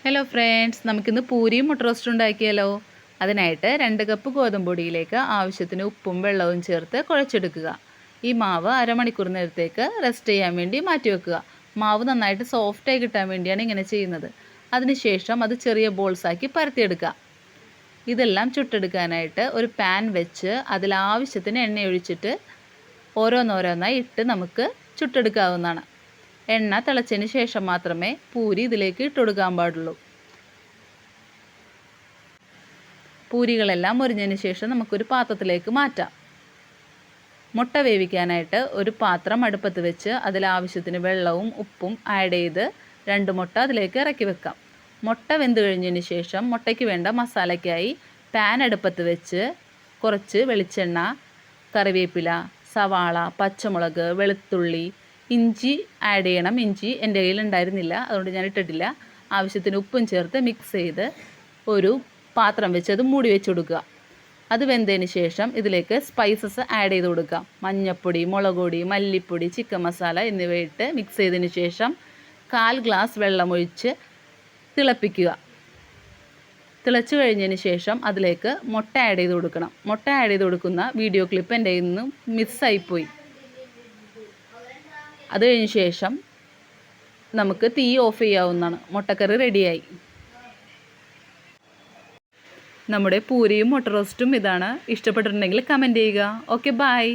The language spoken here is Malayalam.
ഹലോ ഫ്രണ്ട്സ്, നമുക്കിന്ന് പൂരിയും മുട്ട റോസ്റ്റും ഉണ്ടാക്കിയാലോ. അതിനായിട്ട് 2 കപ്പ് ഗോതമ്പ് പൊടിയിലേക്ക് ആവശ്യത്തിന് ഉപ്പും വെള്ളവും ചേർത്ത് കുഴച്ചെടുക്കുക. ഈ മാവ് അരമണിക്കൂർ നേരത്തേക്ക് റെസ്റ്റ് ചെയ്യാൻ വേണ്ടി മാറ്റി വെക്കുക. മാവ് നന്നായിട്ട് സോഫ്റ്റായി കിട്ടാൻ വേണ്ടിയാണ് ഇങ്ങനെ ചെയ്യുന്നത്. അതിനുശേഷം അത് ചെറിയ ബോൾസാക്കി പരത്തിയെടുക്കുക. ഇതെല്ലാം ചുട്ടെടുക്കാനായിട്ട് ഒരു പാൻ വെച്ച് അതിൽ ആവശ്യത്തിന് എണ്ണ ഒഴിച്ചിട്ട് ഓരോന്നോരോന്നായി ഇട്ട് നമുക്ക് ചുട്ടെടുക്കാവുന്നതാണ്. എണ്ണ തിളച്ചതിന് ശേഷം മാത്രമേ പൂരി ഇതിലേക്ക് ഇട്ട് കൊടുക്കാൻ പാടുള്ളൂ. പൂരികളെല്ലാം മുരിഞ്ഞതിന് ശേഷം നമുക്കൊരു പാത്രത്തിലേക്ക് മാറ്റാം. മുട്ട വേവിക്കാനായിട്ട് ഒരു പാത്രം അടുപ്പത്ത് വെച്ച് അതിൽ ആവശ്യത്തിന് വെള്ളവും ഉപ്പും ആഡ് ചെയ്ത് 2 മുട്ട അതിലേക്ക് ഇറക്കി വെക്കാം. മുട്ട വെന്ത് കഴിഞ്ഞതിന് ശേഷം മുട്ടയ്ക്ക് വേണ്ട മസാലയ്ക്കായി പാൻ അടുപ്പത്ത് വെച്ച് കുറച്ച് വെളിച്ചെണ്ണ, കറിവേപ്പില, സവാള, പച്ചമുളക്, വെളുത്തുള്ളി, ഇഞ്ചി ആഡ് ചെയ്യണം. ഇഞ്ചി എൻ്റെ കയ്യിൽ ഉണ്ടായിരുന്നില്ല, അതുകൊണ്ട് ഞാൻ ഇട്ടിട്ടില്ല. ആവശ്യത്തിന് ഉപ്പും ചേർത്ത് മിക്സ് ചെയ്ത് ഒരു പാത്രം വെച്ച് അത് മൂടി വെച്ച് കൊടുക്കുക. അത് വെന്തതിന് ശേഷം ഇതിലേക്ക് സ്പൈസസ് ആഡ് ചെയ്ത് കൊടുക്കാം. മഞ്ഞൾപ്പൊടി, മുളക് പൊടി, മല്ലിപ്പൊടി, ചിക്കൻ മസാല എന്നിവയിട്ട് മിക്സ് ചെയ്തതിന് ശേഷം 1/4 ഗ്ലാസ് വെള്ളമൊഴിച്ച് തിളപ്പിക്കുക. തിളച്ച് കഴിഞ്ഞതിന് ശേഷം അതിലേക്ക് മുട്ട ആഡ് ചെയ്ത് കൊടുക്കണം. മുട്ട ആഡ് ചെയ്ത് കൊടുക്കുന്ന വീഡിയോ ക്ലിപ്പ് എൻ്റെ കയ്യിൽ നിന്ന് മിസ്സായിപ്പോയി. അത് കഴിഞ്ഞ ശേഷം നമുക്ക് തീ ഓഫ് ചെയ്യാവുന്നതാണ്. മുട്ടക്കറി റെഡിയായി. നമ്മുടെ പൂരിയും മുട്ട റോസ്റ്റും ഇതാണ്. ഇഷ്ടപ്പെട്ടിട്ടുണ്ടെങ്കിൽ കമൻറ്റ് ചെയ്യുക. Okay, by.